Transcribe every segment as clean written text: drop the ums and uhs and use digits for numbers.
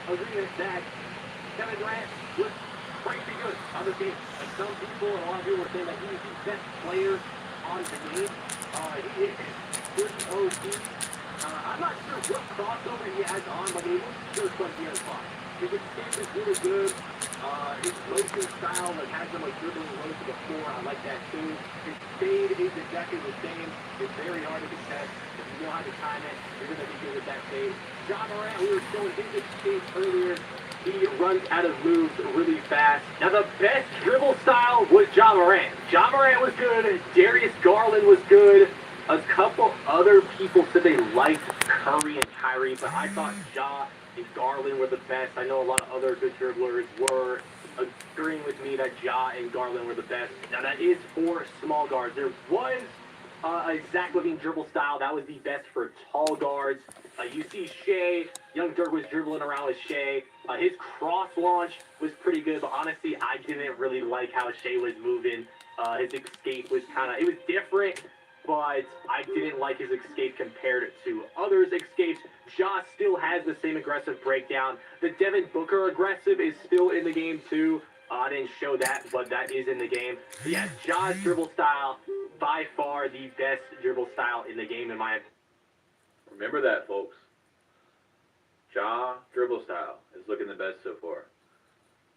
agreement that Kevin Durant was crazy good on this game. Like some people and a lot of people were saying that he was the best player on the game. He is pretty OP. I'm not sure what crossover he has on, but it looks just like he has fun. His escape is really good. His motion style, like, has him, like, dribbling low to the floor. I like that, too. His fade is exactly the same. It's very hard to contest. If you know how to time it, you're going to be good with that fade. Ja Morant, we were showing his escape earlier. He runs out of moves really fast. Now, the best dribble style was Ja Morant. Ja Morant was good. Darius Garland was good. A couple other people said they liked Curry and Kyrie, but I thought Ja and Garland were the best. I know a lot of other good dribblers were agreeing with me that Ja and Garland were the best. Now, that is for small guards. There was a Zach LaVine dribble style. That was the best for tall guards. You see Shea. Young Dirk was dribbling around with Shea. His cross launch was pretty good, but honestly, I didn't really like how Shea was moving. His escape was it was different, but I didn't like his escape compared to others' escapes. Ja still has the same aggressive breakdown. The Devin Booker aggressive is still in the game, too. I didn't show that, but that is in the game. But yeah, Ja's dribble style, by far the best dribble style in the game, in my opinion. Remember that, folks. Ja dribble style is looking the best so far.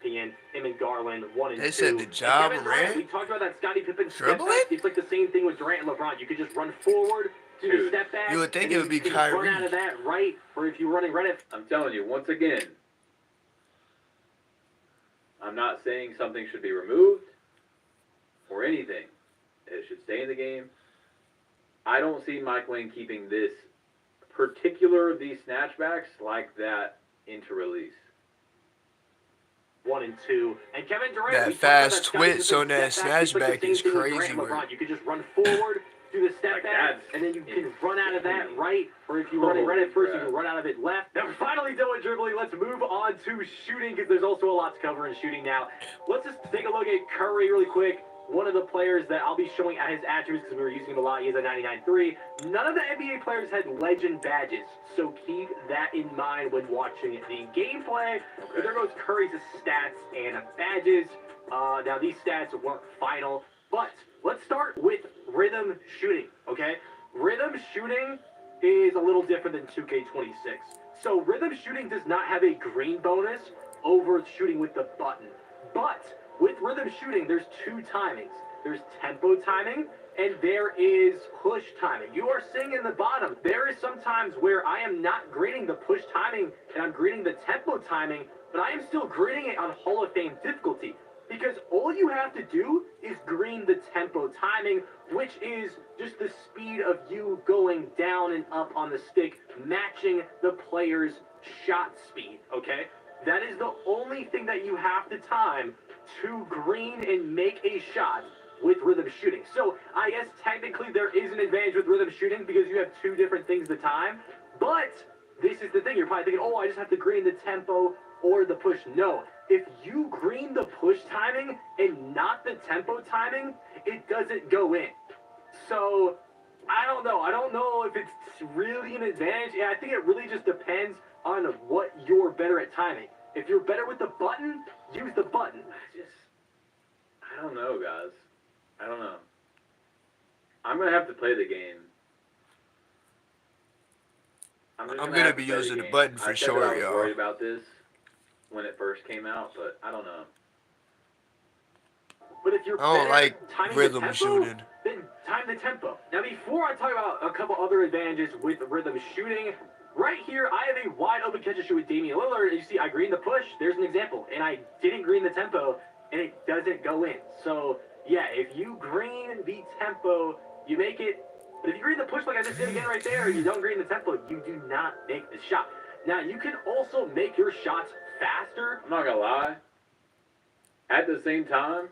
Him and Garland, 1 and 2. They said the Ja Morant We talked about that Scottie Pippen step dribbling? back. It's like the same thing with Durant and LeBron. You could just run forward, do the step back. You would think and it would be you can Kyrie. run out of that right, or if you're running right at... I'm telling you, once again, I'm not saying something should be removed or anything. It should stay in the game. I don't see Mike Wayne keeping these snatchbacks like that into release. 1 and 2. And Kevin Durant, that fast twitch on that snatchback is crazy. You could just run forward, do the step back, and then you can run out of that right, or if you're running right at first, you can run out of it left. Now, we're finally done with dribbling. Let's move on to shooting, because there's also a lot to cover in shooting now. Let's just take a look at Curry really quick. One of the players that I'll be showing his attributes because we were using him a lot. He has a 99.3. None of the NBA players had legend badges, so keep that in mind when watching the gameplay. But there goes Curry's stats and badges. Now, these stats weren't final, but let's start with rhythm shooting, okay? Rhythm shooting is a little different than 2K26. So rhythm shooting does not have a green bonus over shooting with the button, but with rhythm shooting, there's 2 timings. There's tempo timing, and there is push timing. You are seeing in the bottom, there is sometimes where I am not grading the push timing, and I'm grading the tempo timing, but I am still grading it on Hall of Fame difficulty. Because all you have to do is green the tempo timing, which is just the speed of you going down and up on the stick, matching the player's shot speed, okay? That is the only thing that you have to time to green and make a shot with rhythm shooting. So I guess technically there is an advantage with rhythm shooting because you have 2 different things to time, but this is the thing. You're probably thinking, oh, I just have to green the tempo or the push. No, if you green the push timing and not the tempo timing, it doesn't go in. So I don't know. I don't know if it's really an advantage. Yeah, I think it really just depends on what you're better at timing. If you're better with the button, use the button. I don't know, guys. I don't know. I'm going to have to play the game. I'm going to be using the button for sure, I was y'all. worried about this when it first came out, but I don't know. But if you're I don't like timing rhythm the tempo, shooting. then time the tempo. Now, before I talk about a couple other advantages with rhythm shooting, right here, I have a wide open catch and shoot with Damian Lillard. You see, I greened the push. There's an example. And I didn't green the tempo, and it doesn't go in. So, yeah, if you green the tempo, you make it. But if you green the push like I just did again right there, you don't green the tempo, you do not make the shot. Now, you can also make your shots faster. I'm not going to lie. At the same time,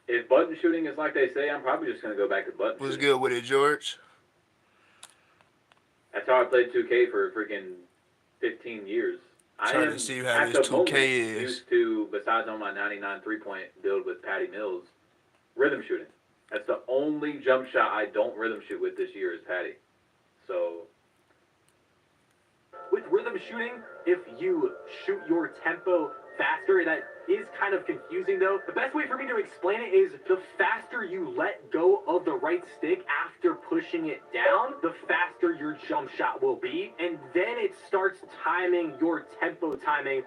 if button shooting is like they say, I'm probably just going to go back to button What's shooting. good with it, George? That's how I played 2K for freaking 15 years. Trying to see how this 2K is. Used to, besides on my 99 3-point build with Patty Mills, rhythm shooting. That's the only jump shot I don't rhythm shoot with this year is Patty. So with rhythm shooting, if you shoot your tempo faster. That is kind of confusing though. The best way for me to explain it is the faster you let go of the right stick after pushing it down, the faster your jump shot will be. And then it starts timing your tempo timing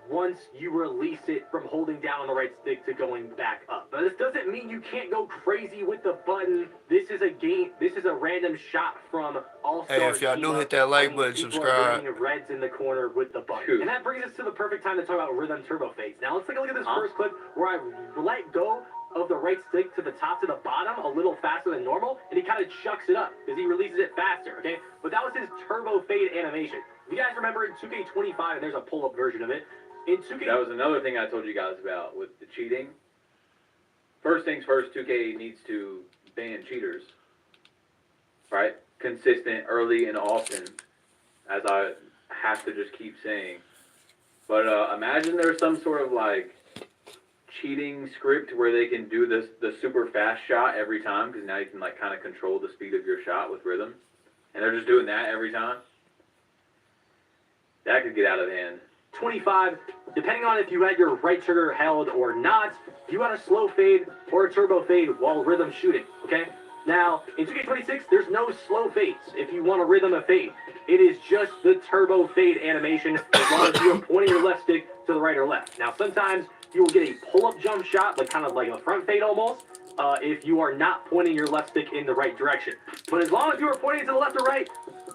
once you release it from holding down on the right stick to going back up. But this doesn't mean you can't go crazy with the button. This is a game. This is a random shot from All-Star. Hey, if y'all do, hit that like button, subscribe. Reds in the corner with the button. And that brings us to the perfect time to talk about rhythm turbo fades. Now let's take a look at this first clip where I let go of the right stick to the top to the bottom a little faster than normal, and he kind of chucks it up because he releases it faster, okay? But that was his turbo fade animation. If you guys remember in 2K25, and there's a pull-up version of it, in 2K... That was another thing I told you guys about with the cheating. First things first, 2K needs to ban cheaters, right? Consistent, early, and often, as I have to just keep saying. But imagine there's some sort of, like, cheating script where they can do the super fast shot every time, because now you can, like, kind of control the speed of your shot with rhythm. And they're just doing that every time. That could get out of hand. 25, depending on if you had your right trigger held or not, you had a slow fade or a turbo fade while rhythm shooting, okay? Now, in 2K26, there's no slow fades if you want to rhythm a fade. It is just the turbo fade animation as long as you're pointing your left stick to the right or left. Now, sometimes you will get a pull-up jump shot, like kind of like a front fade almost, if you are not pointing your left stick in the right direction. But as long as you are pointing to the left or right,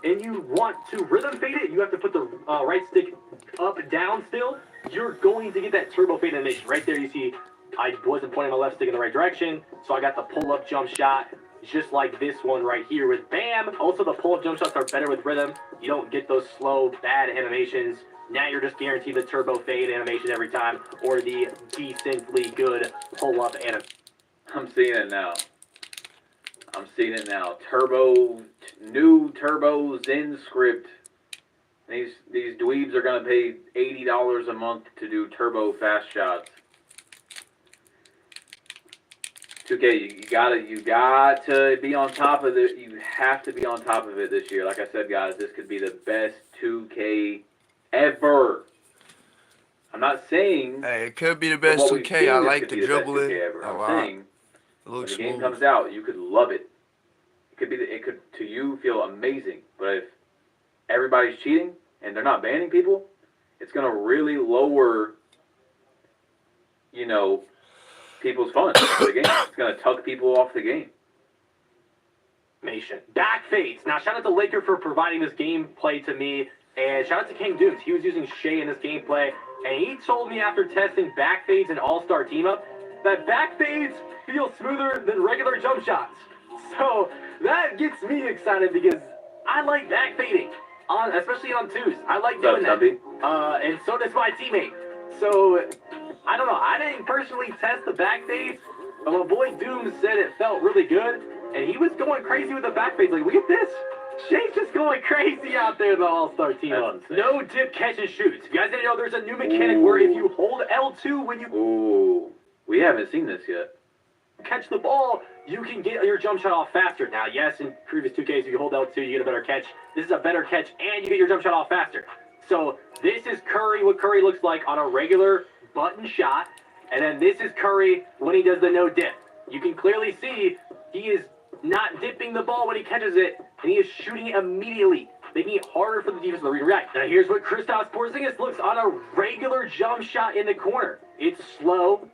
and you want to rhythm fade it, you have to put the right stick up, down still. You're going to get that turbo fade animation. Right there you see I wasn't pointing my left stick in the right direction, so I got the pull-up jump shot, just like this one right here with BAM. Also, the pull-up jump shots are better with rhythm. You don't get those slow, bad animations. Now you're just guaranteed the turbo fade animation every time, or the decently good pull-up animation. I'm seeing it now. I'm seeing it now. New Turbo Zen script. These dweebs are gonna pay $80 a month to do turbo fast shots. 2K, you got to be on top of it. You have to be on top of it this year. Like I said, guys, this could be the best 2K ever. I'm not saying. Hey, it could be the best 2K. I like the dribbling a lot. Saying, when the game comes out, you could love it. It could to you feel amazing. But if everybody's cheating and they're not banning people, it's gonna really lower, people's fun for the game. It's gonna tuck people off the game. Back fades. Now, shout out to Laker for providing this gameplay to me, and shout out to King Dooms. He was using Shea in this gameplay, and he told me after testing back fades and All-Star Team-Up that back fades feel smoother than regular jump shots. So that gets me excited because I like back fading, especially on twos. I like doing that. And so does my teammate. So I don't know. I didn't personally test the back fades, but my boy Doom said it felt really good, and he was going crazy with the back fades. Like, look at this. Shay's just going crazy out there in the All-Star team. No dip catch and shoots. If you guys didn't know, there's a new mechanic where if you hold L2 when you... Ooh. We haven't seen this yet. Catch the ball, you can get your jump shot off faster. Now, yes, in previous 2Ks, if you hold L2, you get a better catch. This is a better catch, and you get your jump shot off faster. So this is Curry, what Curry looks like on a regular button shot. And then this is Curry when he does the no dip. You can clearly see he is not dipping the ball when he catches it, and he is shooting it immediately, making it harder for the defense to react. Now here's what Kristaps Porzingis looks on a regular jump shot in the corner. It's slow.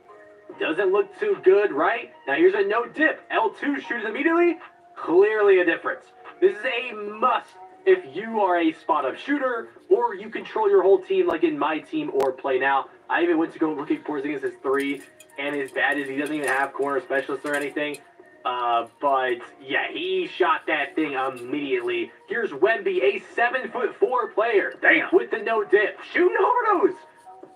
Doesn't look too good, right? Now here's a no dip. L2 shoots immediately. Clearly a difference. This is a must if you are a spot-up shooter or you control your whole team like in my team or Play Now. I even went to go look at Porzingis' three, and as bad as he doesn't even have corner specialists or anything. But yeah, he shot that thing immediately. Here's Wemby, a 7'4" player. Damn. With the no dip. Shooting overdose.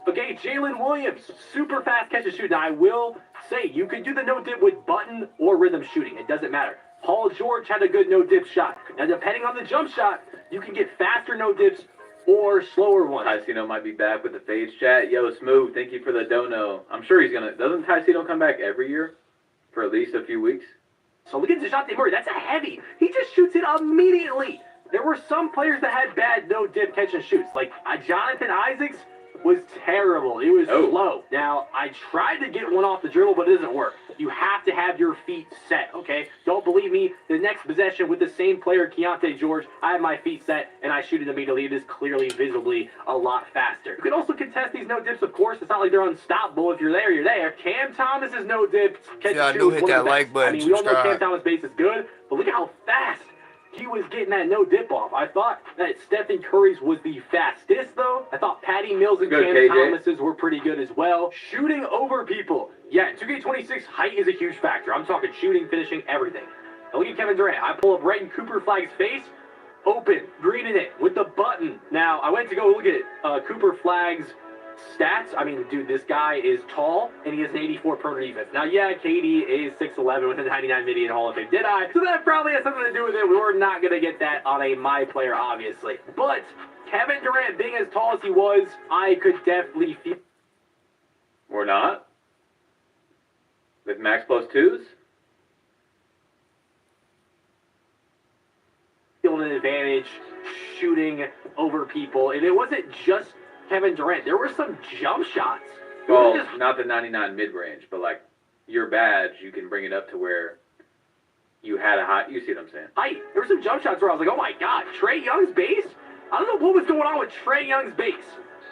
Okay, Jalen Williams, super fast catch and shoot. Now, I will say, you can do the no-dip with button or rhythm shooting. It doesn't matter. Paul George had a good no-dip shot. Now, depending on the jump shot, you can get faster no-dips or slower ones. Tycino might be back with the fades chat. Yo, Smooth, thank you for the dono. I'm sure he's going to... Doesn't Tycino come back every year for at least a few weeks? So look at DeJounte Murray. That's a heavy. He just shoots it immediately. there were some players that had bad no-dip catch and shoots. Like Jonathan Isaacs was terrible. It was slow. Now, I tried to get one off the dribble, but it doesn't work. You have to have your feet set, okay? Don't believe me. The next possession with the same player, Keontae George, I have my feet set, and I shoot it immediately. It is clearly, visibly a lot faster. You can also contest these no-dips, of course. It's not like they're unstoppable. If you're there, you're there. Cam Thomas's no-dip catch and shoot is one of the best. I mean, we all know Cam Thomas' base is good, but look at how fast he was getting that no-dip off. I thought that Stephen Curry's was the fastest, though. I thought Patty Mills and Cam Thomas's were pretty good as well. Shooting over people. Yeah, 2K26, height is a huge factor. I'm talking shooting, finishing, everything. Now look at Kevin Durant. I pull up right in Cooper Flagg's face. Open. Greening it with the button. Now, I went to go look at Cooper Flagg's stats. I mean, dude, this guy is tall, and he has an 84 perimeter defense. Now, yeah, KD is 6'11 with a 99 mid in Hall of Fame. Did I? So that probably has something to do with it. We were not going to get that on a my player, obviously. But Kevin Durant being as tall as he was, I could definitely feel... We're not? With max plus twos? Feeling an advantage, shooting over people. And it wasn't just Kevin Durant. There were some jump shots. Well, not the 99 mid-range, but like your badge, you can bring it up to where you had a high. You see what I'm saying? There were some jump shots where I was like, oh my God, Trae Young's base? I don't know what was going on with Trae Young's base,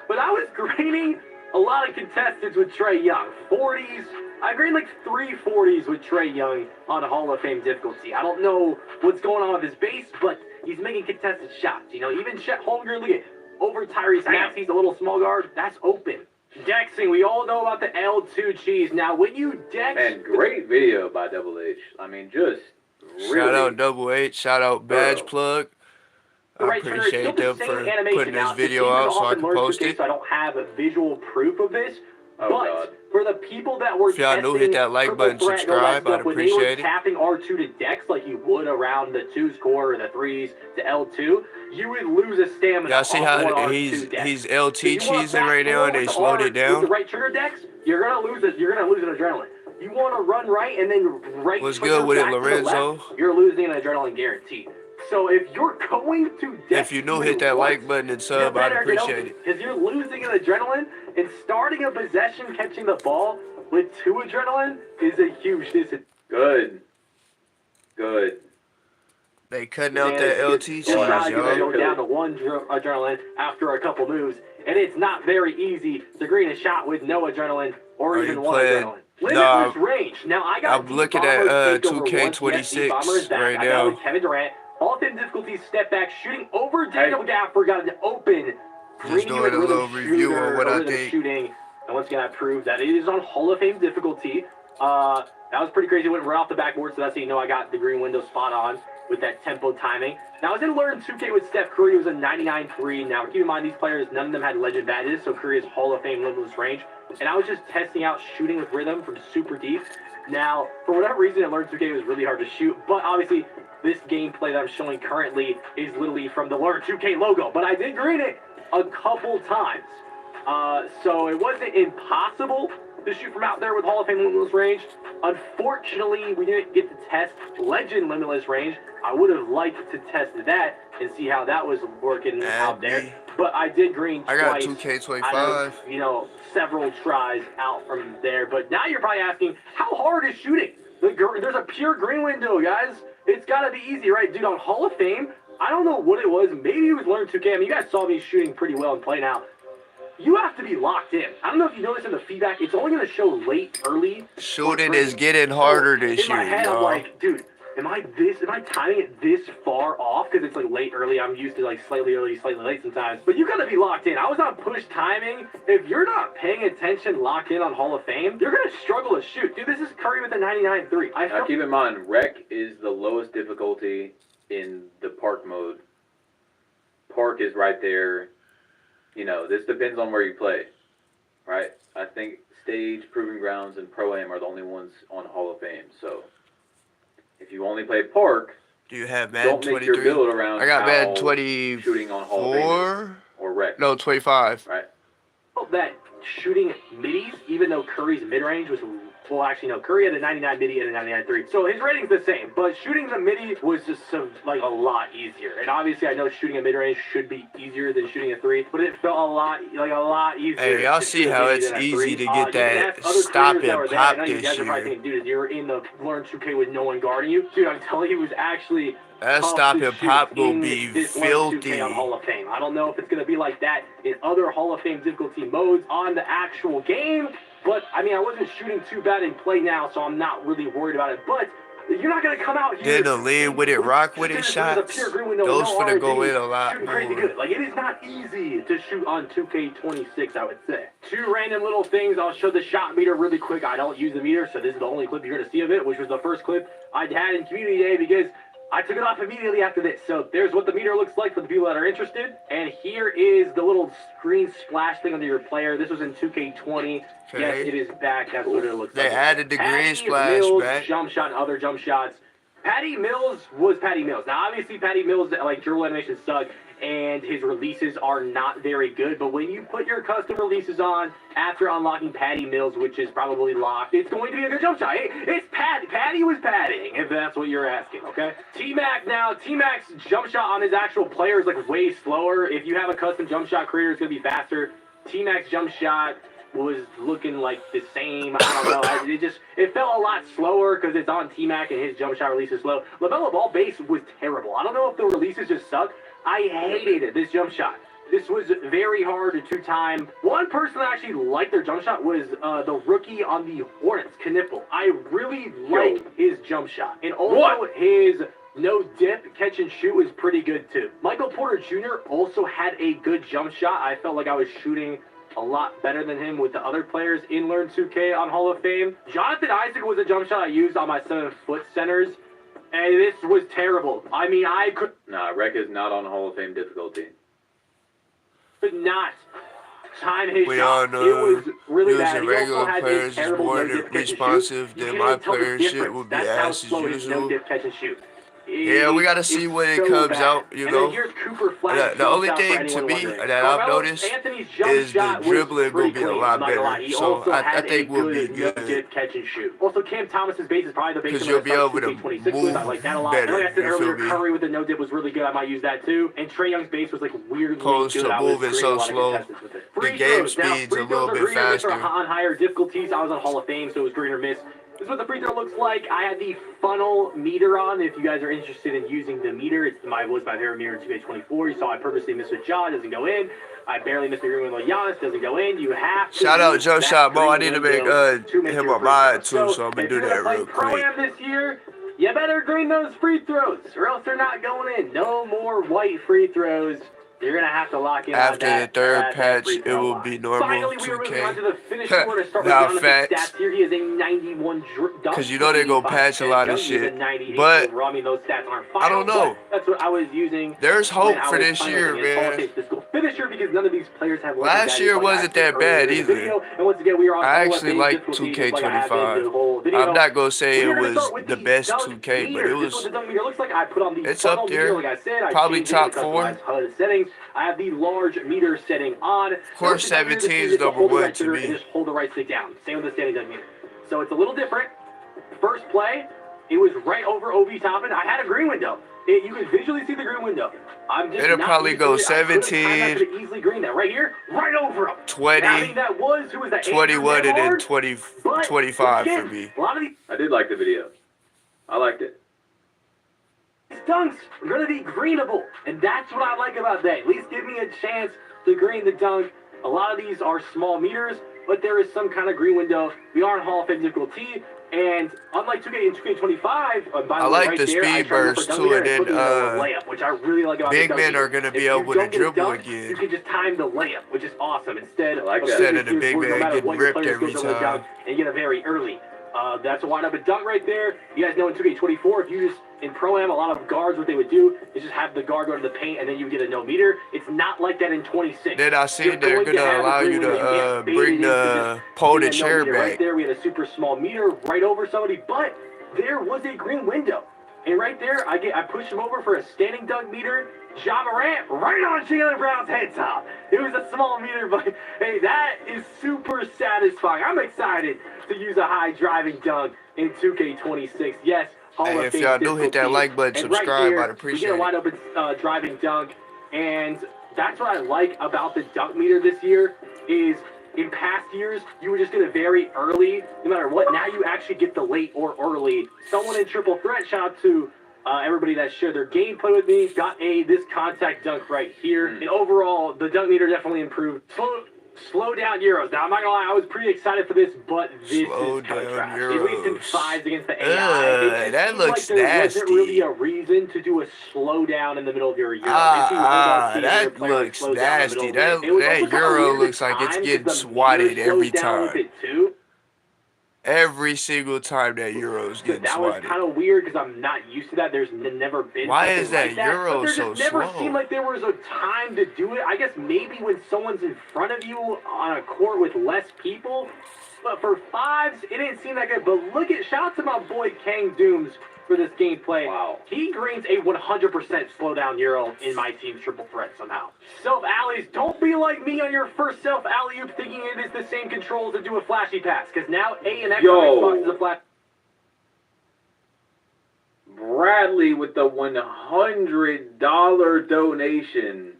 but I was grading a lot of contestants with Trae Young. 40s. I graded like 3 40s with Trae Young on Hall of Fame difficulty. I don't know what's going on with his base, but he's making contested shots. You know, even Chet Holmgren, look at over Tyrese Maxey's a little small guard. That's open. Dexing, we all know about the L2 cheese. Now, when you dex... Man, great video by Double H. I mean, just really... Shout out Double H. Shout out Badge Plug. I appreciate them for putting this video out so I can post it. So I don't have a visual proof of this. But for the people that were if y'all new, hit that like button, subscribe. I'd appreciate it. Tapping R2 to Dex like you would around the 2's core or the 3's to L2, you would lose a stamina. Y'all see how he's LT cheesing right now and they slowed it down? With the right trigger Dex, you're gonna lose it. You're gonna lose an adrenaline. You want to run right and then right. What's good with it, Lorenzo? Left, you're losing an adrenaline guaranteed. So if you're going to Dex, if you know, hit that like button and sub, I'd appreciate it. Because you're losing an adrenaline and starting a possession catching the ball with 2 adrenaline is a huge disadvantage. Good. They cutting out that LT cheese, y'all. Go down to 1 adrenaline after a couple moves, and it's not very easy to green a shot with no adrenaline or even 1 adrenaline. Limitless range. Now I got. I'm looking at 2K26 right now. Kevin Durant. All 10 difficulties, step back, shooting over Daniel Gafford, got an open. Just doing a little review on what I think. Shooting. And once again, I proved that it is on Hall of Fame difficulty. That was pretty crazy. It went right off the backboard, so that's how you know I got the green window spot on with that tempo timing. Now, I was in Learn 2K with Steph Curry. It was a 99-3. Now, keep in mind, these players, none of them had legend badges, so Curry is Hall of Fame limitless range. And I was just testing out shooting with rhythm from super deep. Now, for whatever reason, in Learn 2K, it was really hard to shoot, but obviously, this gameplay that I'm showing currently is literally from the Learn 2K logo, but I did green it a couple times. So it wasn't impossible to shoot from out there with Hall of Fame limitless range. Unfortunately, we didn't get to test Legend limitless range. I would have liked to test that and see how that was working out there. But I did green twice. I got 2K25. You know, several tries out from there. But now you're probably asking, how hard is shooting? There's a pure green window, guys. It's got to be easy, right? Dude, on Hall of Fame, I don't know what it was. Maybe it was Learn 2K. I mean, you guys saw me shooting pretty well and playing out. You have to be locked in. I don't know if you noticed in the feedback. It's only going to show late, early. Shooting is getting harder this year, in my head, I'm like, dude, am I timing it this far off? Because it's like late, early. I'm used to like slightly early, slightly late sometimes. But you got to be locked in. I was on push timing. If you're not paying attention, locked in on Hall of Fame, you're going to struggle to shoot. Dude, this is Curry with a 99-3. Now keep in mind, Rec is the lowest difficulty in the park mode. Park is right there. You know, this depends on where you play, right? I think Stage, Proving Grounds, and Pro-Am are the only ones on Hall of Fame. So if you only play Park, do you have Madden 23? Don't make your build around I got Madden 24 shooting on Hall of Fame or Rec. No, 25. Right. That shooting middies, even though Curry's mid-range was Well, actually, no. Curry had a 99 midi and a 99 3. So his rating's the same, but shooting the midi was just like a lot easier. And obviously, I know shooting a mid-range should be easier than shooting a 3, but it felt a lot easier. Hey, y'all see how it's easy to get that stop and pop this year. Thinking, dude, you're in the Learn 2K with no one guarding you. Dude, I'm telling you, it was actually that stop and pop gonna be filthy. On Hall of Fame. I don't know if it's gonna be like that in other Hall of Fame difficulty modes on the actual game, but I mean, I wasn't shooting too bad in play now, so I'm not really worried about it. But you're not gonna come out here. Then the lead with it, rock with it shots. Those finna go in a lot more. Good. Like, it is not easy to shoot on 2K26, I would say. Two random little things. I'll show the shot meter really quick. I don't use the meter, so this is the only clip you're gonna see of it, which was the first clip I had in Community Day because I took it off immediately after this. So there's what the meter looks like for the people that are interested. And here is the little screen splash thing under your player. This was in 2K20. Okay. Yes, it is back. That's what it looks like. They added the green splash back. Jump shot and other jump shots. Patty Mills was Patty Mills. Now, obviously, Patty Mills, like, dribble animations suck, and his releases are not very good. But when you put your custom releases on after unlocking Patty Mills, which is probably locked, it's going to be a good jump shot. Hey, it's Patty was padding, if that's what you're asking, okay? T-Mac now, T-Mac's jump shot on his actual player is, like, way slower. If you have a custom jump shot creator, it's going to be faster. T-Mac's jump shot was looking like the same. I don't know. It felt a lot slower because it's on T-Mac and his jump shot release is slow. LaMelo Ball base was terrible. I don't know if the releases just suck. I hated it, this jump shot. This was very hard to time. One person that actually liked their jump shot was the rookie on the Hornets, Knipple. I really like his jump shot. And also his no dip, catch and shoot was pretty good too. Michael Porter Jr. also had a good jump shot. I felt like I was shooting a lot better than him with the other players in Learn 2K on Hall of Fame. Jonathan Isaac was a jump shot I used on my 7-foot centers, and this was terrible. I mean, I could... Nah, Rec is not on Hall of Fame difficulty. Could not time his we shot. all know it was really using bad. regular players is more responsive than my player. Shit would be ass as usual. No dip, catch and shoot. Yeah, we gotta see when it comes out, you know. The only thing to me that I've noticed is the dribbling will be a lot better. So I think we'll be good. Catch and shoot. Also, Cam Thomas's base is probably the base because you'll be able to move I like that a lot. Like I said earlier, better. Curry with the no dip was really good. I might use that too. And Trae Young's base was like weirdly close good. to moving so slow. The game speed's a little bit faster. On higher difficulties, I was on Hall of Fame, so it was green or miss. This is what the free throw looks like. I had the funnel meter on. If you guys are interested in using the meter, was my favorite meter in 2K24. You saw I purposely missed with Ja, doesn't go in. I barely missed the green with Giannis, doesn't go in. You have to. Shout out Joe Shot, Mo. I need to make him a mod too, so I'm gonna do that real quick. Pro-Am this year, you better green those free throws, or else they're not going in. No more white free throws. You're going to have to lock in after the third patch, it will be normal. Finally, we are moving on to the finishing order. Start with now, Jonathan's stats here. He is a 91 dunk. Because you know they're going to patch a lot of shit. But those stats aren't final, I don't know. That's what I was using. There's hope for this year, man. Finisher because none of these players have last year wasn't that bad either. And once again, we are on I actually like 2K25. I'm not going to say it was the best 2K, but it was. It's up there. Probably top 4. I have the large meter setting on. Of course, 17 is number 1 to me. Just hold the right stick down. Same with the standing dunk meter. So it's a little different. First play, it was right over OB Toppin. I had a green window. You can visually see the green window. It'll probably go 17, easily green that right here, right over him. 20, I mean, that was, who was that, 21, and then 20, 25 for me. I did like the video. I liked it. These dunks are going to be greenable, and that's what I like about that. At least give me a chance to green the dunk. A lot of these are small meters, but there is some kind of green window. We are in Hall of Fame difficulty, and unlike 2K and 2K25, I like the speed burst too, and then layup, which I really like about big men are going to be able to dribble again. You can just time the layup, which is awesome. Instead of the big man getting ripped every time. And get it very early. That's a wide open dunk right there. You guys know in 2K24, if you just, in Pro-Am, a lot of guards, what they would do is just have the guard go to the paint, and then you get a no meter. It's not like that in 26. Then I see they're going to allow you to bring the pole to chair back. Right there, we had a super small meter right over somebody, but there was a green window. And right there, I push him over for a standing dunk meter. Ja Morant right on Jaylen Brown's head top. It was a small meter, but hey, that is super satisfying. I'm excited to use a high driving dunk in 2K26. Yes, Hall Hey, of if Fame y'all do hit that difficulty. like button, And right subscribe, here, I'd we appreciate get a it. wide open driving dunk, and that's what I like about the dunk meter this year is in past years, you would just get it very early, no matter what. Now you actually get the late or early. Someone in triple threat, shout out to everybody that shared their gameplay with me, got this contact dunk right here. And overall, the dunk meter definitely improved. Slow down Euros. Now, I'm not gonna lie, I was pretty excited for this, but this Slow is kind of down trash. At least in Euros. fives against the AI. It That seemed looks like there wasn't really nasty. a reason to do a slowdown in the middle of your Euro. That looks nasty. That Euro looks like it's getting swatted every time. Every single time that Euro's getting that swatted. was kind of weird because I'm not used to that. There's never been Why something is that like that. Euro but there so just never slow? seemed like there was a time to do it. I guess maybe when someone's in front of you on a court with less people. But for fives, it didn't seem that good. But look at, shout out to my boy Kang Dooms for this gameplay. Wow. He greens a 100% slowdown Euro in my team's triple threat somehow. Self-alleys, don't be like me on your first self-alley-oop thinking it is the same controls to do a flashy pass. Because now A and X on Xbox is a flash. Bradley with the $100 donation.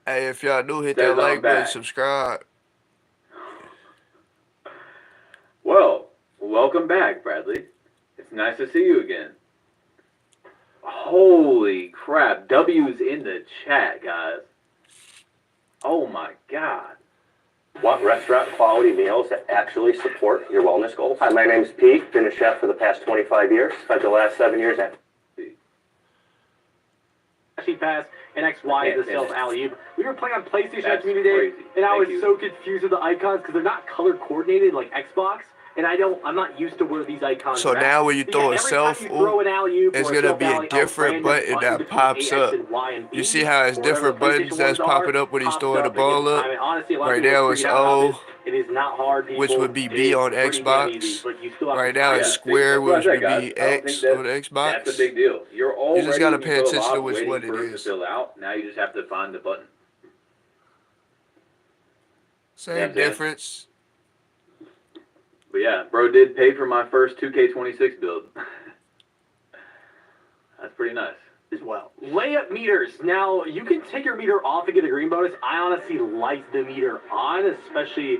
Hey, if y'all do hit that like button, subscribe. Well, welcome back, Bradley. It's nice to see you again. Holy crap. W's in the chat, guys. Oh my God. Want restaurant quality meals that actually support your wellness goals? Hi, my name's Pete. Been a chef for the past 25 years. Spent the last 7 years at pass and XY is the self alley-oop. We were playing on PlayStation at Community Day, crazy. and I was so confused with the icons because they're not color coordinated like Xbox. And I'm not used to where these icons So are now at. when you throw a self oop, it's going to be a different button that pops up. You see how it's different buttons that's popping up when he's throwing the ball up? Right now it's O, it is not hard, which would be B on Xbox. Right now it's square, which would be X on Xbox. That's a big deal. You're already, you just got to pay attention to which one it is. is. To fill out. Now you just have to find the button. Same difference. But yeah, bro did pay for my first 2K26 build. That's pretty nice. As well. Layup meters. Now, you can take your meter off and get a green bonus. I honestly like the meter on, especially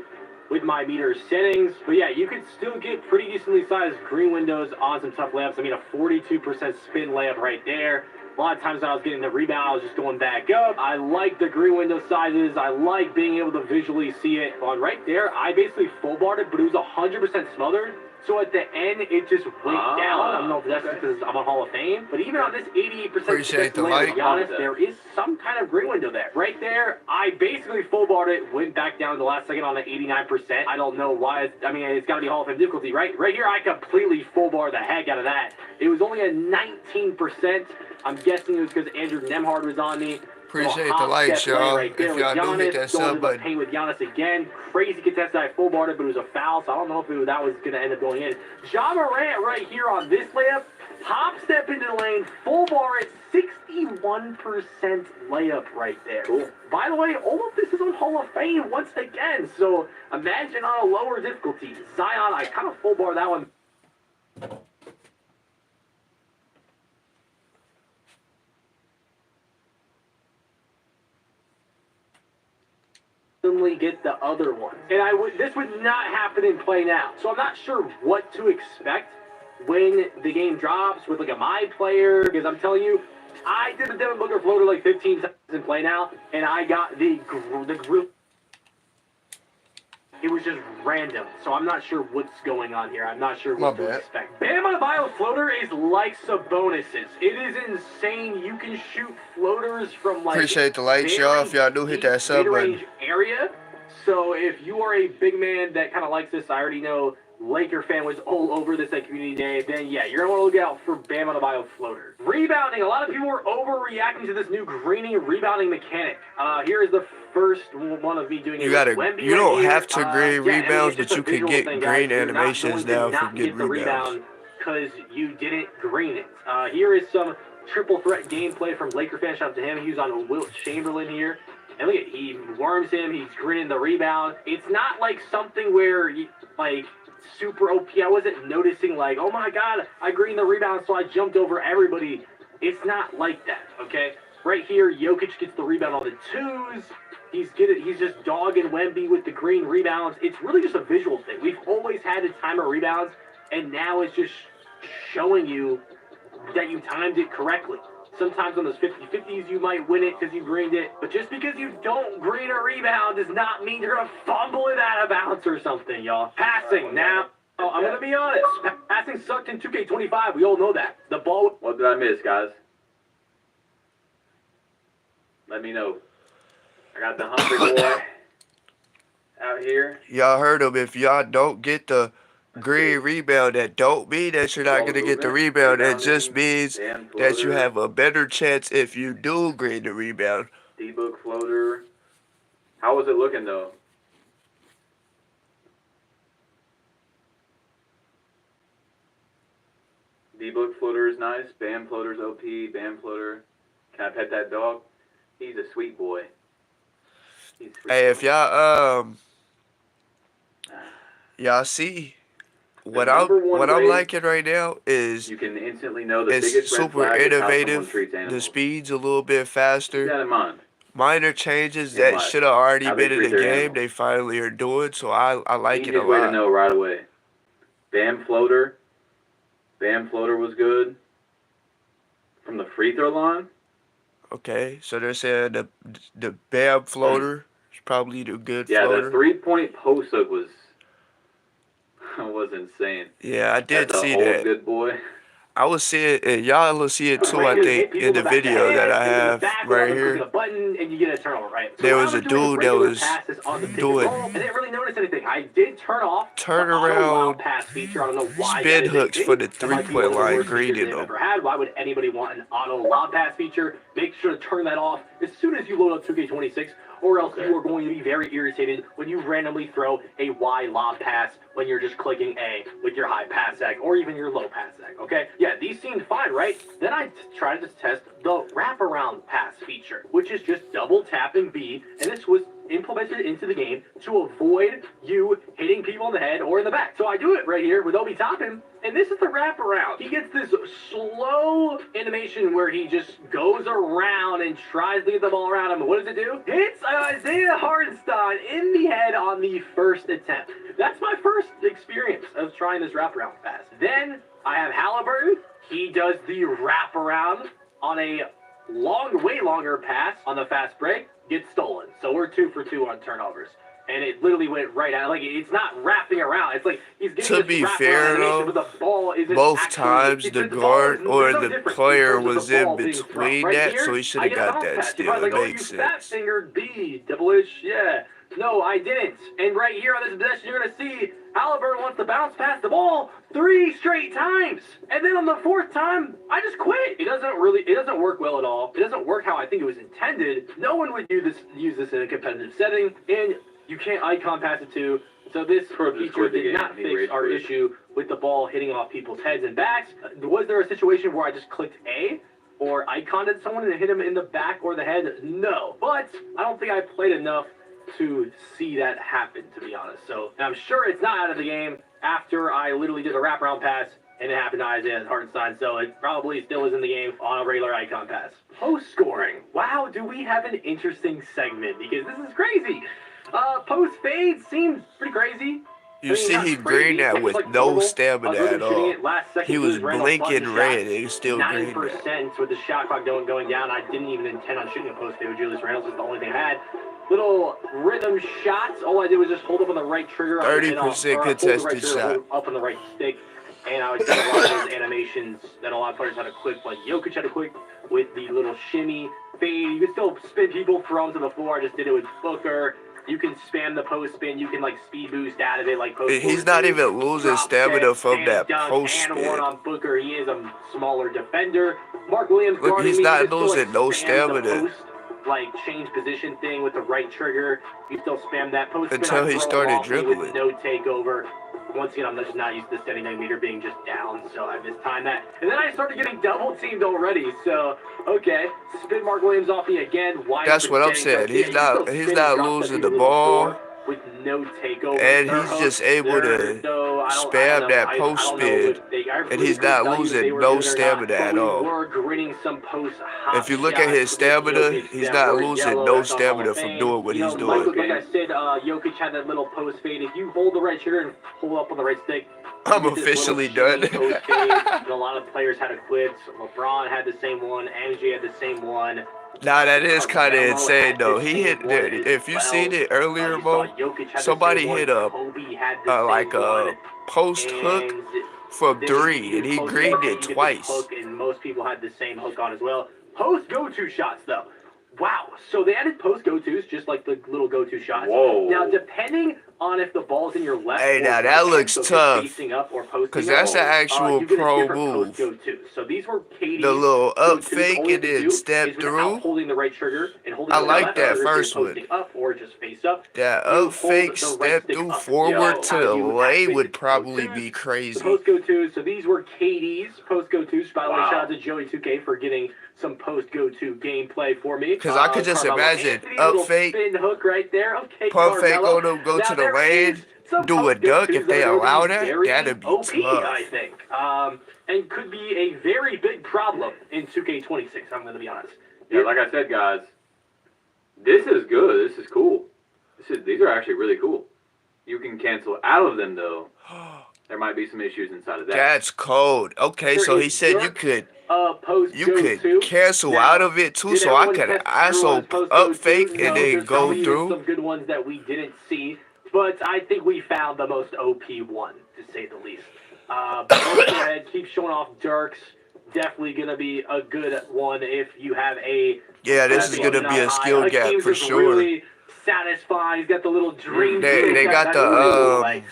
with my meter settings. But yeah, you could still get pretty decently sized green windows on some tough layups. I mean, a 42% spin layup right there. A lot of times when I was getting the rebound, I was just going back up. I like the green window sizes. I like being able to visually see it. On right there, I basically full barred it, but it was 100% smothered. So at the end, it just went down. I don't know if that's because I'm on Hall of Fame, but even on this 88% success rate with Giannis, there is some kind of green window there. Right there, I basically full barred it, went back down to the last second on the 89%. I don't know why. I mean, it's got to be Hall of Fame difficulty, right? Right here, I completely full barred the heck out of that. It was only a 19%. I'm guessing it was because Andrew Nemhard was on me. Appreciate the likes, y'all. Right if y'all do hit that sub button. Paint with Giannis again. Crazy contested. I full barred it, but it was a foul, so I don't know if that was going to end up going in. Ja Morant right here on this layup. Hop step into the lane. Full bar it. 61% layup right there. Cool. By the way, all of this is on Hall of Fame once again. So imagine on a lower difficulty. Zion, I kind of full bar that one. Get the other one, and this would not happen in play now, so I'm not sure what to expect when the game drops with like a my player, because I'm telling you, I did the Devin Booker floater like 15 times in play now, and I got the group. It was just random, so I'm not sure what's going on here. I'm not sure what to expect. Bam Adebayo floater is like Sabonis's. It is insane. You can shoot floaters from like appreciate the likes, y'all. If y'all do hit that sub button. Area. So if you are a big man that kind of likes this, I already know Laker fan was all over this at Community Day, then yeah, you're going to want to look out for Bam Adebayo floater. Rebounding. A lot of people were overreacting to this new greening rebounding mechanic. Here is the first one of me doing it. You don't have to green rebounds, but you can get green animations now for getting rebounds. Because you didn't green it. Here is some triple threat gameplay from Laker fan. Shout out to him. He was on Wilt Chamberlain here. And look at, he worms him. He's grinning the rebound. It's not like something where, like, super OP. I wasn't noticing, like, oh my god, I greened the rebound, so I jumped over everybody. It's not like that, okay? Right here, Jokic gets the rebound on the twos. He's just dogging Wemby with the green rebounds. It's really just a visual thing. We've always had a timer rebounds, and now it's just showing you that you timed it correctly. Sometimes on those 50-50s, you might win it because you greened it. But just because you don't green a rebound does not mean you're going to fumble it out of bounds or something, y'all. Passing, now, I'm going to be honest. Passing sucked in 2K25. We all know that. The ball... What did I miss, guys? Let me know. I got the hungry boy out here. Y'all heard him. If y'all don't get the green rebound, that don't mean that you're not going to get the rebound. That just means that you have a better chance if you do green the rebound. D-book floater. How was it looking, though? D-book floater is nice. Bam floater's OP. Bam floater. Can I pet that dog? He's a sweet boy. Hey, if y'all y'all see what I'm liking right now is you can instantly know the it's super innovative. The speed's a little bit faster. Keep that in mind. Minor changes that should have already been in the game, they finally are doing. So I like it a lot. Way to know right away. Bam floater. Bam floater was good. From the free throw line. Okay, so they're saying the Bam floater is probably the good floater. Yeah, the 3-point post up was insane. Yeah, I did see that. Good boy. I was seeing it, y'all will see it too, I think, in the video that I have right here. There was a dude that was doing I didn't really notice anything. I did turn off turnaround spin hooks for the 3-point line, greening them. Why would anybody want an auto lob pass feature? Make sure to turn that off as soon as you load up 2K26, or else you are going to be very irritated when you randomly throw a Y lob pass when you're just clicking A with your high pass sec or even your low pass sec, okay? Yeah, these seemed fine, right? Then I tried to test the wraparound pass feature, which is just double tapping B, and this was implemented into the game to avoid you hitting people in the head or in the back. So I do it right here with Obi Toppin, and this is the wraparound. He gets this slow animation where he just goes around and tries to get the ball around him. What does it do? Hits Isaiah Hartenstein in the head on the first attempt. That's my first experience of trying this wraparound pass. Then I have Halliburton. He does the wraparound on a way longer pass on the fast break. Gets stolen. So we're 2 for 2 on turnovers. And it literally went right out. Like, it's not wrapping around. It's like he's getting to be fair, though, but the ball isn't both times the guard or the player was in between that, so he should have got that still. It makes sense. Fat fingered B, devilish, yeah. No, I didn't. And right here on this possession, you're going to see Halliburton wants to bounce past the ball 3 straight times. And then on the 4th time, I just quit. It doesn't work well at all. It doesn't work how I think it was intended. No one would use this in a competitive setting. And you can't icon pass it too. So this feature did not fix our issue with the ball hitting off people's heads and backs. Was there a situation where I just clicked A? Or iconed at someone and hit him in the back or the head? No. But I don't think I played enough to see that happen, to be honest. So I'm sure it's not out of the game after I literally did a wraparound pass and it happened to Isaiah Hartenstein, so it probably still is in the game on a regular icon pass. Post scoring. Wow, do we have an interesting segment, because this is crazy. Post fade seems pretty crazy. You see he greened that with no stamina at all. He was blinking red and he still greened 9% with the shot clock going down. I didn't even intend on shooting a post fade with Julius Randle. It's the only thing I had. Little rhythm shots. All I did was just hold up on the right trigger. 30% contested shot. Up on the right stick. And I would do a lot of those animations that a lot of players had to click. Like Jokic had to click with the little shimmy fade. You can still spin people, throw them to the floor. I just did it with Booker. You can spam the post spin. You can like speed boost out of it. Like post. He's not even losing stamina from that post spin. And one on Booker. He is a smaller defender. Mark Williams. Look, he's not losing no stamina. Like change position thing with the right trigger. You still spam that post until he started dribbling. With no takeover. once again, I'm just not used to the standing meter being just down, so I mistimed that. And then I started getting double teamed already, so, okay. Spin Mark Williams off me again. That's what I'm saying. He's not losing the ball. With no takeover. And he's just able to spam that post spin, and he's not losing no stamina at all. If you look at his stamina, he's not losing no stamina from doing what he's doing. Like I said, Jokic had that little post fade. If you hold the right trigger and pull up on the right stick, I'm officially done. A lot of players had a quit. LeBron had the same one. MJ had the same one. Nah, that is kind of insane though. He hit. If you seen it earlier, Mo, somebody hit a post hook from 3, and he greened it twice. And most people had the same hook on as well. Post go-to shots though. Wow. So they added post go-tos, just like the little go-to shots. Whoa. Now, depending on if the ball's in your left, hey, now that looks tough, because that's an actual pro move. So these were KD's the little up fake and then step through. Holding the right trigger and holding I like that first one. Up or just face up. That up fake step through forward to the lane would probably be crazy. Post go-tos. So these were KD's post go-tos. By the way, shout out to JayTooWest for getting some post go-to gameplay for me. Because I could just imagine up fake, spin hook right there. Okay, pump fake go to the lane, do a duck if they allow that. That'd be OP, tough. I think. And could be a very big problem in 2K26. I'm going to be honest. Yeah, like I said, guys, this is good. This is cool. These are actually really cool. You can cancel out of them though. There might be some issues inside of that. That's cold. Okay, so he said you could cancel out of it too, so I could also up fake and then go through. Some good ones that we didn't see, but I think we found the most OP one, to say the least. Go ahead, keep showing off Dirks. Definitely gonna be a good one if you have a. Yeah, this is gonna be a skill gap for sure. Really satisfying. He's got the little dream. They got the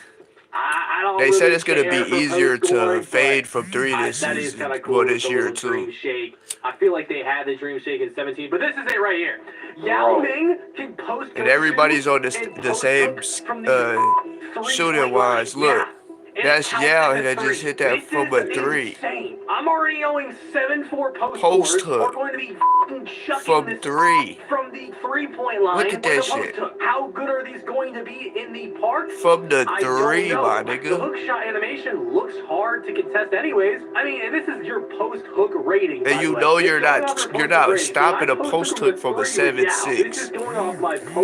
they said it's gonna be easier to fade from 3 this season, well this year too. I feel like they had the dream shake in 17, but this is it right here. Yao Ming can post, and everybody's on the same shooting wise. Look, that's Yao that just hit that from a 3. I'm already owing 7-4 post hook going to be from 3. From the 3-point line. Look at that shit. How good are these going to be in the park? From the 3, my nigga. The hook shot animation looks hard to contest anyways. I mean, and this is your post hook rating. And you know you're not stopping a post hook from a 7-6.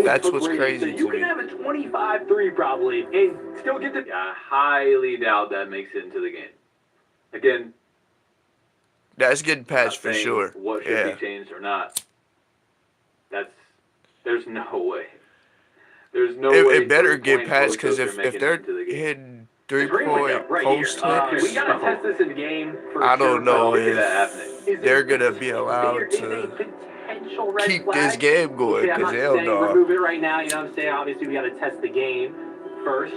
That's what's crazy to me. You can have a 25-3 probably and still get the. I highly doubt that makes it into the game. Again. That's getting patched for sure. What should be changed or not? There's no way. There's no way. It better get patched because if they're hitting 3-point post hooks, we gotta test this in game. I don't know if they're gonna be allowed to keep this game going. Because hell no. Remove it right now. You know what I'm saying? Obviously, we gotta test the game first.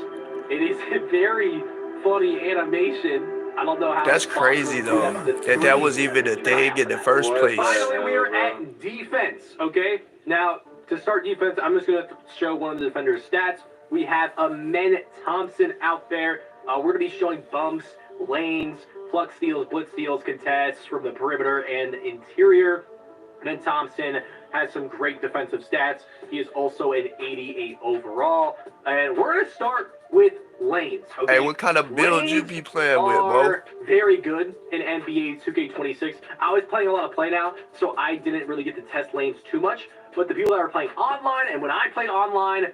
It is a very funny animation. I don't know how. That's crazy though. That was even a thing in the first place. Finally, we are at defense. Okay. Now to start defense, I'm just gonna show one of the defenders' stats. We have Amen Thompson out there. We're gonna be showing bumps, lanes, pluck steals, blitz steals, contests from the perimeter and interior. Amen Thompson has some great defensive stats. He is also an 88 overall. And we're gonna start with lanes. Okay? Hey, what kind of build you be playing with, Mo? Very good in NBA 2K26. I was playing a lot of play now, so I didn't really get to test lanes too much. But the people that are playing online, and when I play online,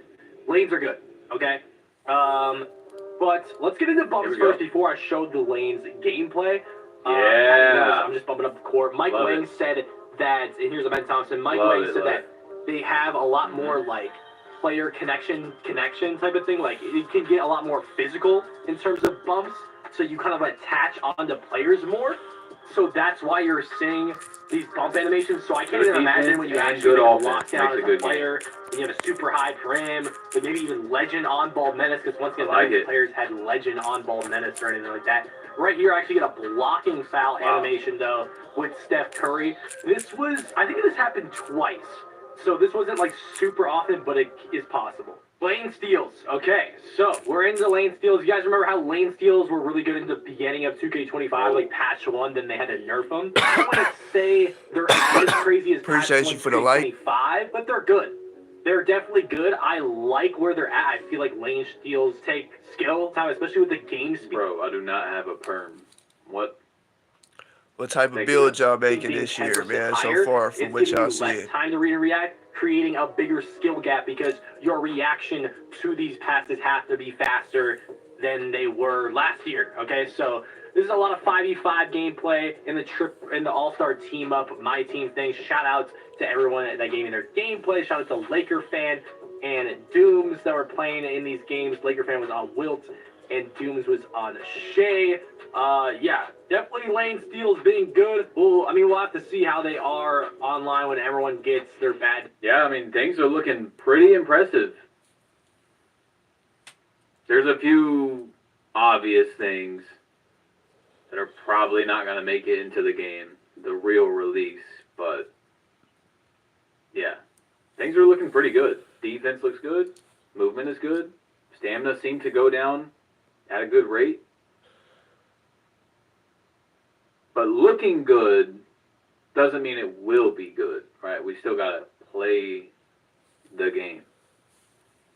lanes are good. Okay. But let's get into bumps first before I show the lanes gameplay. I'm just bumping up the court. Mike Lang said that, and here's Amen Thompson. Mike Lang said that they have a lot more like player connection type of thing. Like it can get a lot more physical in terms of bumps, so you kind of attach onto players more. So that's why you're seeing these bump animations. So I can't even imagine when you actually lock down as a player and you have a super high prim, but maybe even legend on-ball menace, because once again, none of these players had legend on-ball menace or anything like that. Right here, I actually get a blocking foul animation, though, with Steph Curry. I think this happened twice. So this wasn't, like, super often, but it is possible. Lane steals. Okay, so we're into lane steals. You guys remember how lane steals were really good in the beginning of 2K25, like patch 1, then they had to nerf them? I wouldn't say they're as crazy as patch 1 2K25, but they're good. They're definitely good. I like where they're at. I feel like lane steals take skill time, especially with the game speed. Bro, I do not have a perm. What type of build y'all making this year, man, so far from what y'all see? Less time to read and react, creating a bigger skill gap because your reaction to these passes have to be faster than they were last year. Okay, so this is a lot of 5v5 gameplay in the All-Star team up, my team thing. Shout out to everyone that gave me their gameplay. Shout out to Laker fan and Dooms that were playing in these games. Laker fan was on Wilt and Dooms was on Shea. Yeah, definitely lane steals being good. Well, I mean, we'll have to see how they are online when everyone gets their bad. Yeah, I mean, things are looking pretty impressive. There's a few obvious things that are probably not going to make it into the game, the real release, but yeah, things are looking pretty good. Defense looks good. Movement is good. Stamina seemed to go down at a good rate. But looking good doesn't mean it will be good, right? We still got to play the game.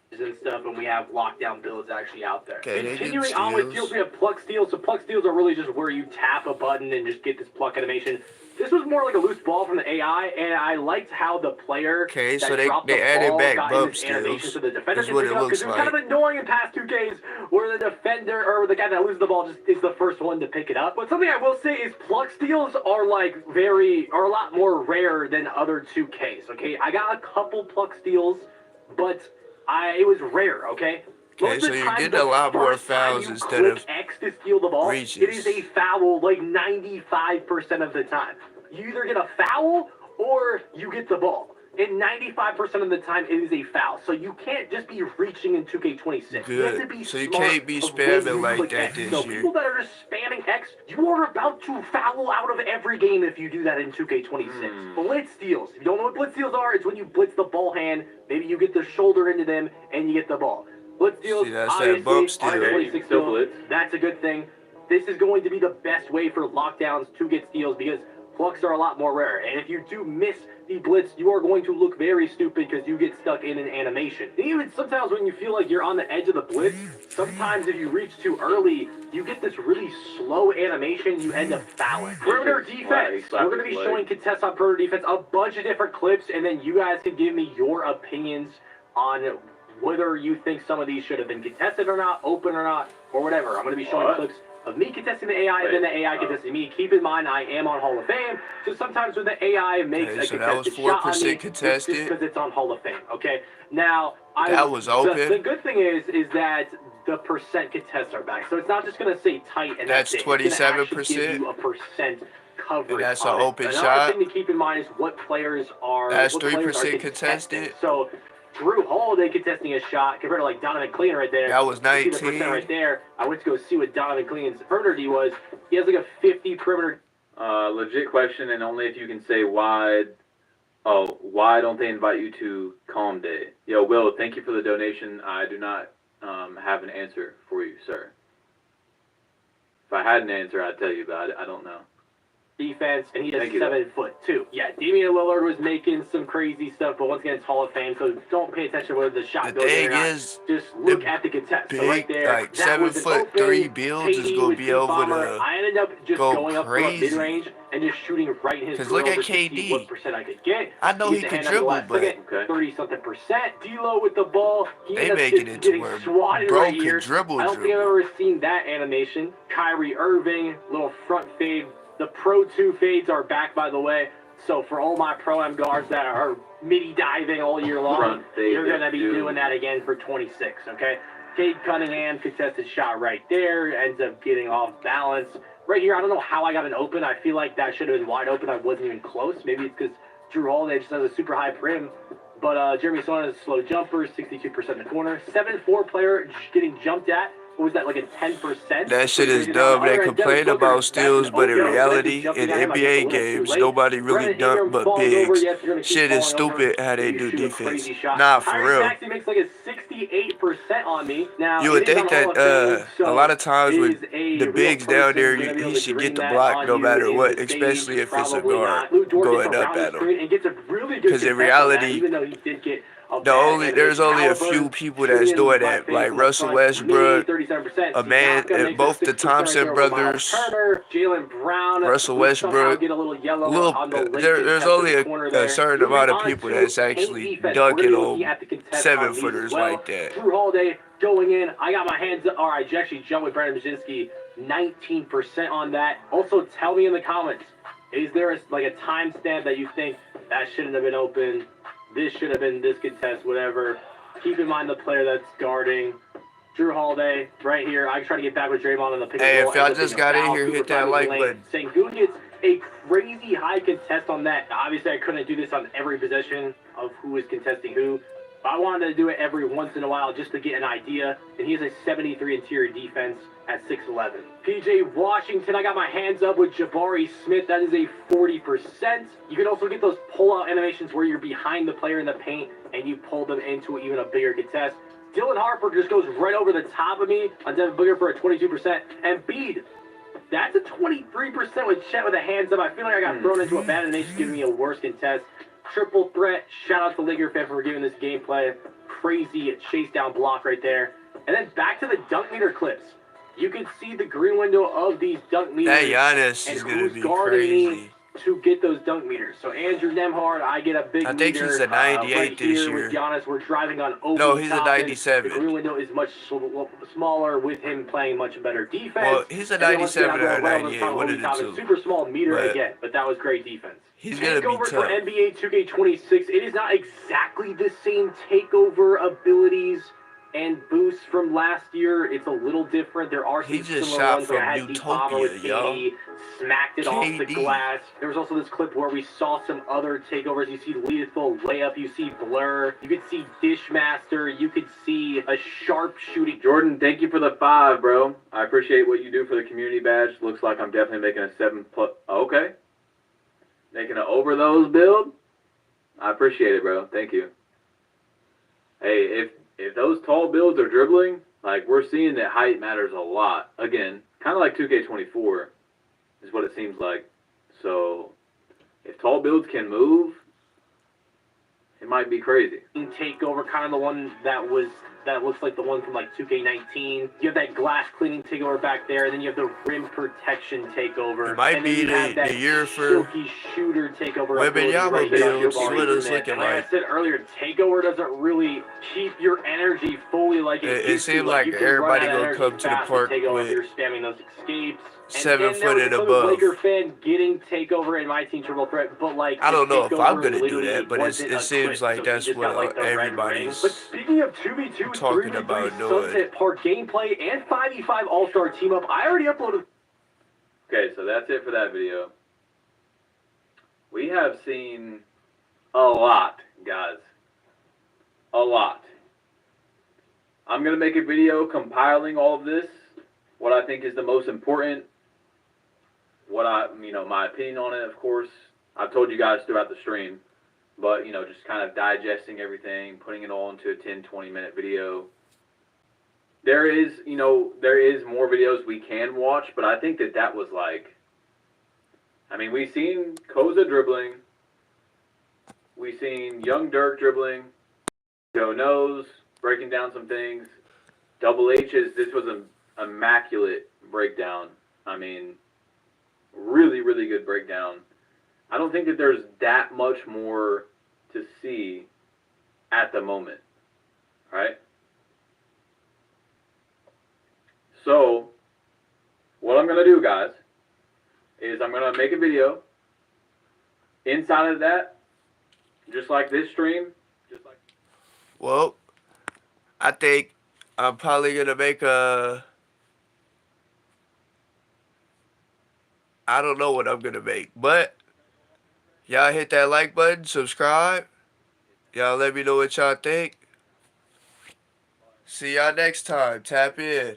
And stuff, and we have lockdown builds actually out there. Okay, Continuing on with steals, we have pluck steals. So pluck steals are really just where you tap a button and just get this pluck animation. This was more like a loose ball from the AI, and I liked how the player okay, so they added back bump steals. So the defender is what it looks like. It's kind of annoying in past 2Ks where the defender or the guy that loses the ball just is the first one to pick it up. But something I will say is pluck steals are a lot more rare than other 2Ks. Okay, I got a couple pluck steals, but it was rare. Okay. Okay, so you're getting a lot more fouls instead of X to steal the ball. reaches. It is a foul like 95% of the time. You either get a foul or you get the ball. And 95% of the time, it is a foul. So you can't just be reaching in 2K26. Good. You have to be so you can't be spamming like that this so year. People that are just spamming X, you are about to foul out of every game if you do that in 2K26. Blitz steals. If you don't know what blitz steals are, it's when you blitz the ball hand. Maybe you get the shoulder into them and you get the ball. Blitz steals, see, that's that bump steal. That's a good thing. This is going to be the best way for lockdowns to get steals because plucks are a lot more rare. And if you do miss the blitz, you are going to look very stupid because you get stuck in an animation. And even sometimes when you feel like you're on the edge of the blitz, sometimes if you reach too early, you get this really slow animation, you end up fouling. Perimeter defense. We're going to be showing contests on perimeter defense, a bunch of different clips, and then you guys can give me your opinions on whether you think some of these should have been contested or not, open or not, or whatever. I'm going to be showing clips of me contesting the AI and then the AI contesting me. Keep in mind, I am on Hall of Fame, so sometimes when the AI makes a contested shot on me, it's because it's on Hall of Fame, okay? Now, that was open. The good thing is that the percent contests are back, so it's not just going to say tight and that's 27%. Give you a percent coverage. And that's an open shot. Another thing to keep in mind is what players are. That's 3% contested. So Drew Holiday contesting a shot compared to like Donovan Clean right there. That was 19. You see the percent right there. I went to go see what Donovan Clean's perimeter D was. He has like a 50 perimeter. Legit question, and only if you can say why. Oh, why don't they invite you to Calm Day? Yo, Will, thank you for the donation. I do not have an answer for you, sir. If I had an answer, I'd tell you, but I don't know. Defense, and he is 7'2". Yeah, Damian Lillard was making some crazy stuff, but once again, it's Hall of Fame, so don't pay attention to whether the shot goes in or not. Just look at the contest. Big, so right there, like 7'3" builds is gonna be over the. I ended up just going up from mid-range and just shooting right in his. Because look at KD. What percent I could get? I know he could dribble, but 30-something%. D'Lo with the ball. They making it to where bro can dribble. I don't think I've ever seen that animation. Kyrie Irving, little front fade. The Pro 2 fades are back, by the way. So for all my Pro-Am guards that are midi diving all year long, you're going to be doing that again for 26, okay? Cade Cunningham contested shot right there, ends up getting off balance. Right here, I don't know how I got an open. I feel like that should have been wide open. I wasn't even close. Maybe it's because Drew Holiday just has a super high prim. But Jeremy Sonnen is a slow jumper, 62% in the corner. 7'4" player getting jumped at. What was that, like a 10%? That shit is dumb. They complain about steals, but in reality, in NBA games, nobody really dunk but bigs. Shit is stupid how they do defense. Nah, for real. Maxey makes like a 68% 100% on me. Now, You would it is think on Hall that of Fame, a lot of so times with is a the real bigs down person there, gonna be able he to should green get the that block on no you matter in what, the stage? especially if it's a Probably guard not. Lou Dort gets going up around the at him. screen and gets a really good Because in contest on that, reality, even though he did get a bad there's animation. only a Halliburton few people that's shooting in doing my that, face like in the Russell front, me, Westbrook, 37%. a man, Siakam makes both a the 6% right Thompson there over Miles brothers, Turner. Jaylen Brown Russell would somehow Westbrook. get a little yellow on the late There's contest in only the corner a there. certain Moving amount of on people to that's paint actually defense. We're going to dunking be looking on at the contest on these as 7-footers well. like that. Drew Holiday going in. I got my hands up. All right, actually jumped with Brandon Majinski, 19% on that. Also, tell me in the comments, is there a timestamp that you think that shouldn't have been open? This should have been this contest, whatever. Keep in mind the player that's guarding. Drew Holiday, right here. I try to get back with Draymond on the pick and roll. Hey, if y'all just got in here, hit that like button. Sengun gets a crazy high contest on that. Obviously, I couldn't do this on every possession of who is contesting who. But I wanted to do it every once in a while just to get an idea. And he has a 73 interior defense at 6'11". PJ Washington, I got my hands up with Jabari Smith. That is a 40%. You can also get those pull-out animations where you're behind the player in the paint and you pull them into even a bigger contest. Dylan Harper just goes right over the top of me on Devin Booker for a 22%. And Embiid, that's a 23% with Chet with a hands up. I feel like I got thrown into a bad animation giving me a worse contest. Triple threat. Shout out to Laker fan for giving this gameplay. Crazy chase down block right there. And then back to the dunk meter clips. You can see the green window of these dunk meters. That Giannis is going to be crazy to get those dunk meters. So Andrew Nemhard, I get a big meter. I think he's a 98 right this here. year. With Giannis, we're driving on over. No, he's a 97. The green window is much smaller with him playing much better defense. Well, he's a 97 or a 98. One of the two. Super small meter again, but that was great defense. He's going to be tough. For NBA 2K26, it is not exactly the same takeover abilities and boosts from last year. It's a little different. There are some he just similar shot ones from where I had Utopia, yo. Smacked it off the glass. There was also this clip where we saw some other takeovers. You see lethal layup. You see blur. You could see Dishmaster. You could see a sharp shooting. Jordan, thank you for the 5, bro. I appreciate what you do for the community badge. Looks like I'm definitely making a 7+. Okay. Making an over those build. I appreciate it, bro. Thank you. Hey, if those tall builds are dribbling, like we're seeing that height matters a lot. Again, kind of like 2K24 is what it seems like. So if tall builds can move, it might be crazy. Takeover, kind of the one that looks like the one from like 2K19. You have that glass cleaning takeover back there, and then you have the rim protection takeover. It might be the year for shooter takeover. Wembanyama builds. What it's looking like. Like I said earlier, takeover doesn't really keep your energy fully like it seems like everybody gonna come to the park with you're spamming those escapes. 7 foot and above. Laker fan getting takeover in my team triple threat, but like I don't know if I'm gonna do that, but it seems like that's what everybody's But speaking of 2v2, talking about doing. Sunset Park gameplay and 5v5 All-Star team up, I already uploaded. Okay, so that's it for that video. We have seen a lot, guys. A lot. I'm gonna make a video compiling all of this, what I think is the most important. My opinion on it, of course, I've told you guys throughout the stream, but, just kind of digesting everything, putting it all into a 10-20 minute video. There is more videos we can watch, but I think that was we've seen Koza dribbling, we've seen Young Dirk dribbling, Joe Knows breaking down some things, Double H's, this was an immaculate breakdown. Really, really good breakdown. I don't think that there's that much more to see at the moment, right? So, what I'm going to do, guys, is I'm going to make a video inside of that, just like this stream. Well, I think I'm probably going to make I don't know what I'm going to make, but y'all hit that like button, subscribe. Y'all let me know what y'all think. See y'all next time. Tap in.